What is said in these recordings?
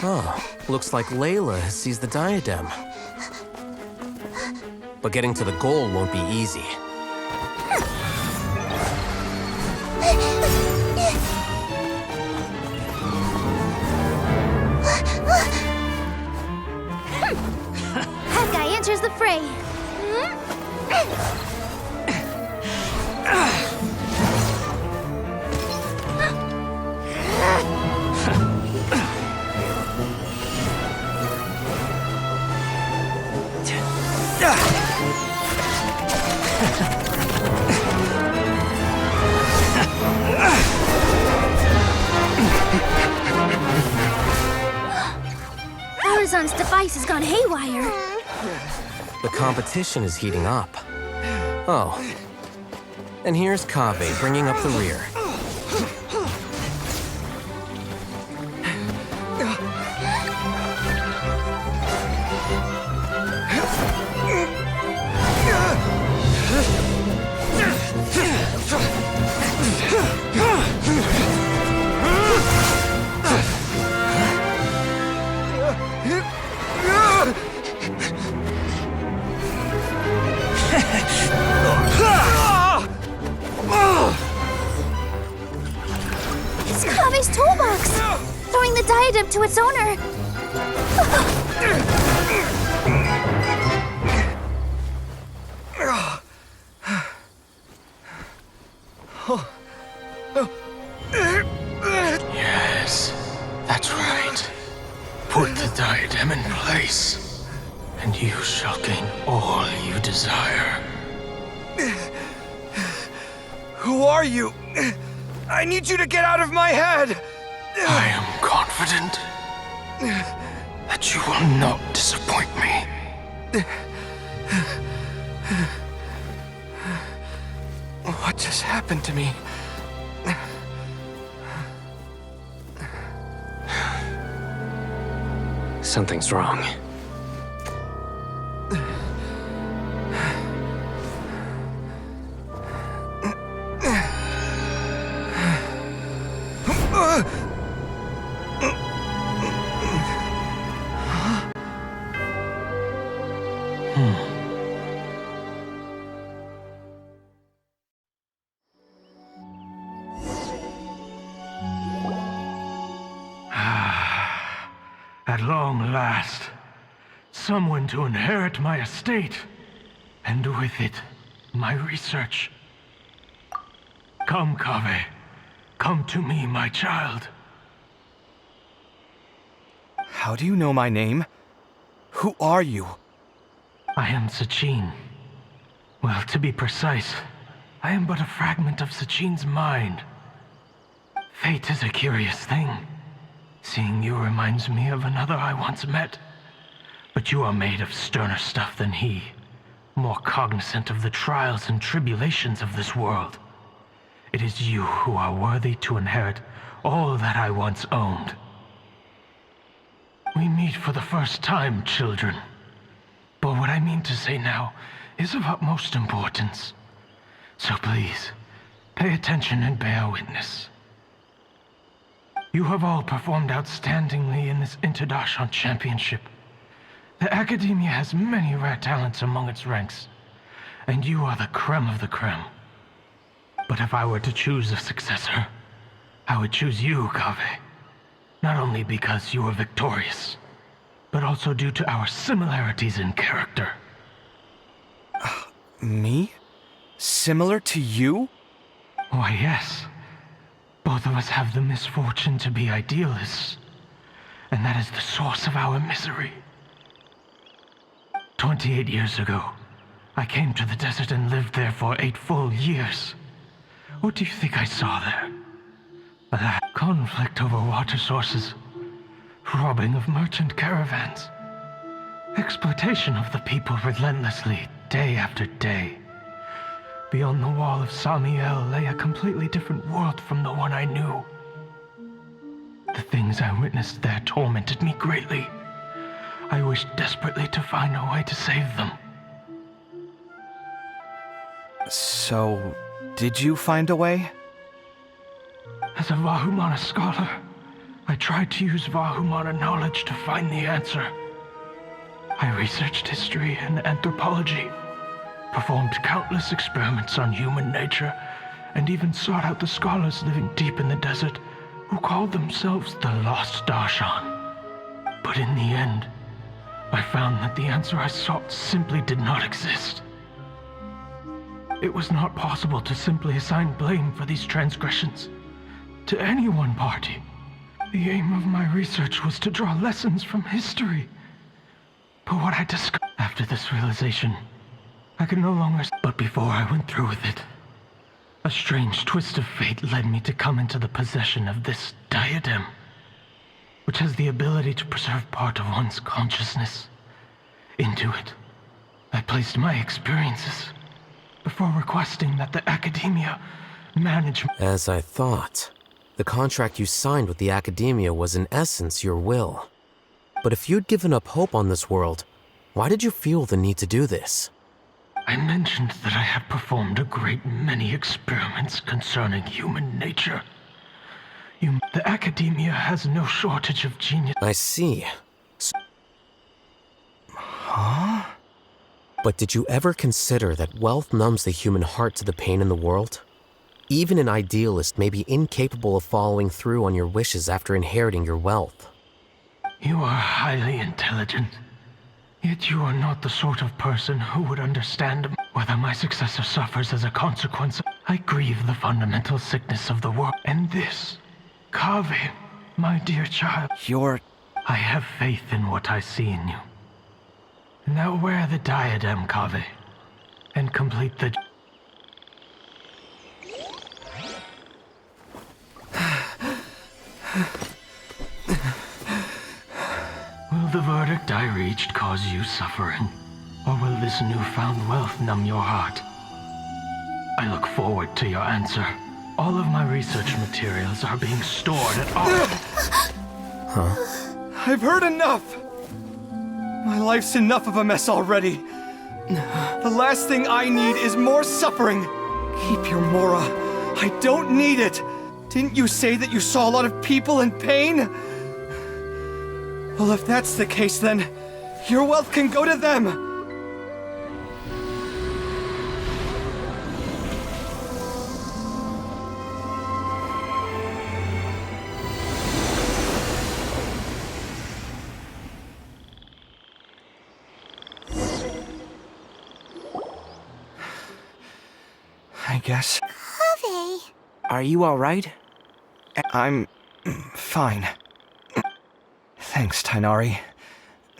Oh, looks like Layla has seized the diadem. But getting to the goal won't be easy. That guy enters the fray. Horizon's device has gone haywire. The competition is heating up. Oh. And here's Kaveh bringing up the rear. It's Kaveh's toolbox! Throwing the diadem to its owner. Yes, that's right. Put the diadem in place, and you shall gain all you desire. Who are you? I need you to get out of my head! I am confident that you will not disappoint me. What just happened to me? Something's wrong. At long last, someone to inherit my estate, and with it, my research. Come, Kaveh. Come to me, my child. How do you know my name? Who are you? I am Scence. Well, to be precise, I am but a fragment of Sachin's mind. Fate is a curious thing. Seeing you reminds me of another I once met. But you are made of sterner stuff than he, more cognizant of the trials and tribulations of this world. It is you who are worthy to inherit all that I once owned. We meet for the first time, children. But what I mean to say now is of utmost importance. So please, pay attention and bear witness. You have all performed outstandingly in this Interdashant Championship. The Academia has many rare talents among its ranks, and you are the creme of the creme. But if I were to choose a successor, I would choose you, Kaveh. Not only because you were victorious, but also due to our similarities in character. Me? Similar to you? Why, yes. Both of us have the misfortune to be idealists, and that is the source of our misery. 28 years ago, I came to the desert and lived there for 8 full years. What do you think I saw there? That conflict over water sources, robbing of merchant caravans, exploitation of the people relentlessly, day after day. Beyond the wall of Samiel lay a completely different world from the one I knew. The things I witnessed there tormented me greatly. I wished desperately to find a way to save them. So, did you find a way? As a Vahumana scholar, I tried to use Vahumana knowledge to find the answer. I researched history and anthropology, performed countless experiments on human nature, and even sought out the scholars living deep in the desert who called themselves the Lost Darshan. But in the end, I found that the answer I sought simply did not exist. It was not possible to simply assign blame for these transgressions to any one party. The aim of my research was to draw lessons from history. But what I discovered after this realization, I could no longer. But before I went through with it, a strange twist of fate led me to come into the possession of this diadem, which has the ability to preserve part of one's consciousness. Into it, I placed my experiences before requesting that the academia manage. As I thought, the contract you signed with the academia was in essence your will. But if you'd given up hope on this world, why did you feel the need to do this? I mentioned that I have performed a great many experiments concerning human nature. The academia has no shortage of genius. I see. Huh? But did you ever consider that wealth numbs the human heart to the pain in the world? Even an idealist may be incapable of following through on your wishes after inheriting your wealth. You are highly intelligent, yet you are not the sort of person who would understand whether my successor suffers as a consequence. I grieve the fundamental sickness of the world, and this, Kaveh, my dear child. I have faith in what I see in you. Now wear the diadem, Kaveh, and complete the... Will the verdict I reached cause you suffering? Or will this newfound wealth numb your heart? I look forward to your answer. All of my research materials are being stored at all... I've heard enough! My life's enough of a mess already. The last thing I need is more suffering. Keep your Mora. I don't need it. Didn't you say that you saw a lot of people in pain? Well, if that's the case, then your wealth can go to them. I guess. Kaveh. Are you all right? I'm fine. Thanks, Tainari.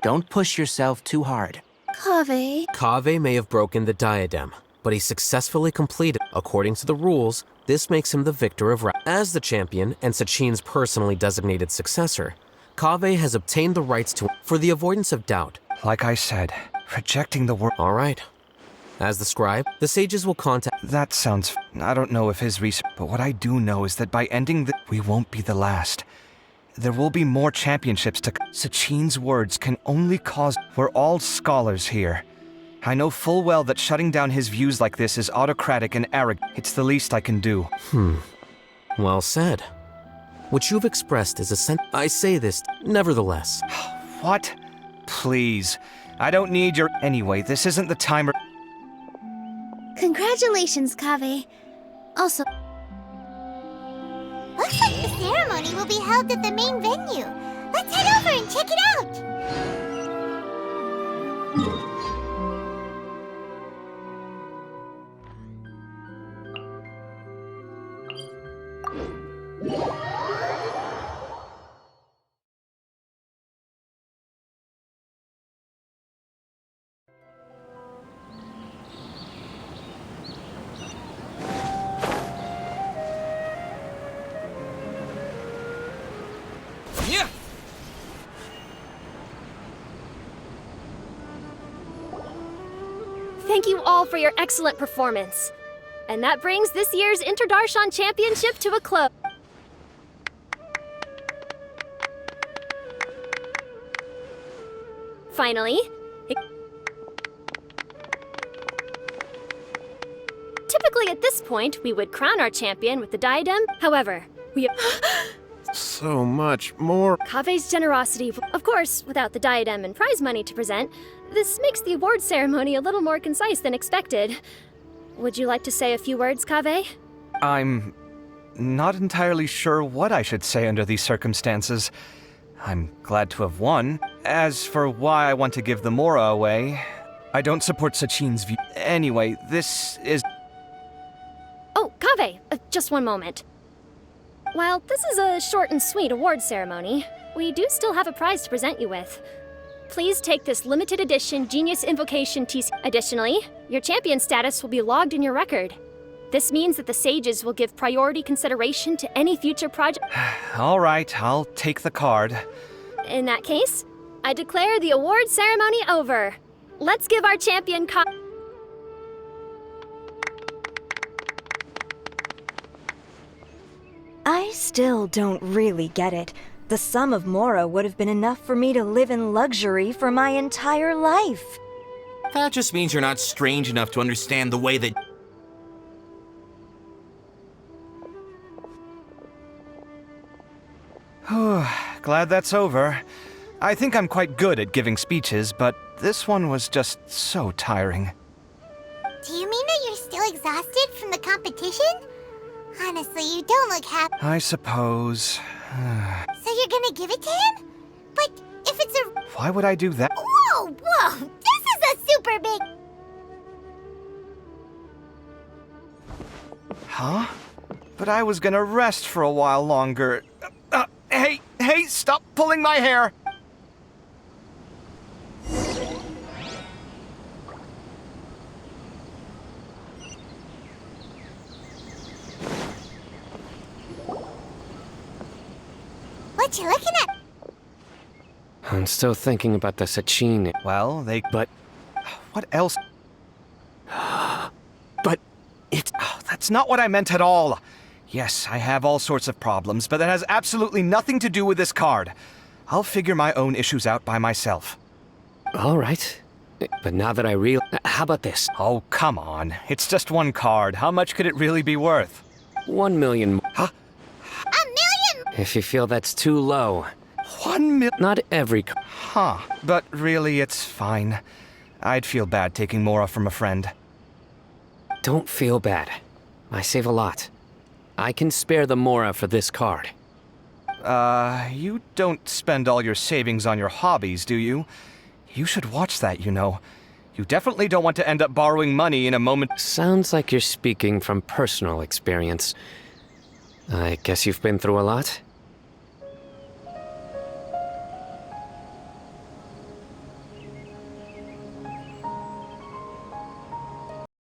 Don't push yourself too hard. Kaveh. Kaveh may have broken the diadem, but he successfully completed. According to the rules, this makes him the victor of round. As the champion and Sachin's personally designated successor, Kaveh has obtained the rights to. For the avoidance of doubt. Like I said, rejecting the world. All right. As the scribe, the sages will contact. That sounds. I don't know if his research. But what I do know is that by ending the. We won't be the last. There will be more championships to. Sachin's words can only cause. We're all scholars here. I know full well that shutting down his views like this is autocratic and arrogant. It's the least I can do. Well said. What you've expressed is a I say this, nevertheless. What? Please. I don't need your. Anyway, this isn't the time. Congratulations, Kaveh. Also, Looks like the ceremony will be held at the main venue. Let's head over and check it out! Yeah. Thank you all for your excellent performance. And that brings this year's Interdarshan Championship to a close. Finally, typically at this point, we would crown our champion with the diadem. However, we have... So much more. Kave's generosity, of course, without the diadem and prize money to present, this makes the award ceremony a little more concise than expected. Would you like to say a few words, Kave? I'm not entirely sure what I should say under these circumstances. I'm glad to have won. As for why I want to give the Mora away, I don't support Sachin's view. Anyway, this is... Oh, Kave, just one moment. While this is a short and sweet award ceremony, we do still have a prize to present you with. Please take this limited edition Genius Invocation TC. Additionally, your champion status will be logged in your record. This means that the sages will give priority consideration to any future project. All right, I'll take the card. In that case, I declare the award ceremony over. Let's give our champion I still don't really get it. The sum of Mora would have been enough for me to live in luxury for my entire life. That just means you're not strange enough to understand the way that... Glad that's over. I think I'm quite good at giving speeches, but this one was just so tiring. Do you mean that you're still exhausted from the competition? Honestly, you don't look happy. I suppose. So you're gonna give it to him? But if it's a... Why would I do that? Whoa, whoa! This is a super big... Huh? But I was gonna rest for a while longer. Hey, stop pulling my hair! What you looking at? I'm still thinking about the Sachin. Well, But... What else? But it's... That's not what I meant at all. Yes, I have all sorts of problems, but that has absolutely nothing to do with this card. I'll figure my own issues out by myself. All right. But now that how about this? Oh, come on. It's just one card. How much could it really be worth? 1 million. Huh? A million! If you feel that's too low. 1 million? Not every... Huh. But really, it's fine. I'd feel bad taking Mora from a friend. Don't feel bad. I save a lot. I can spare the Mora for this card. You don't spend all your savings on your hobbies, do you? You should watch that, you know. You definitely don't want to end up borrowing money in a moment. Sounds like you're speaking from personal experience. I guess you've been through a lot?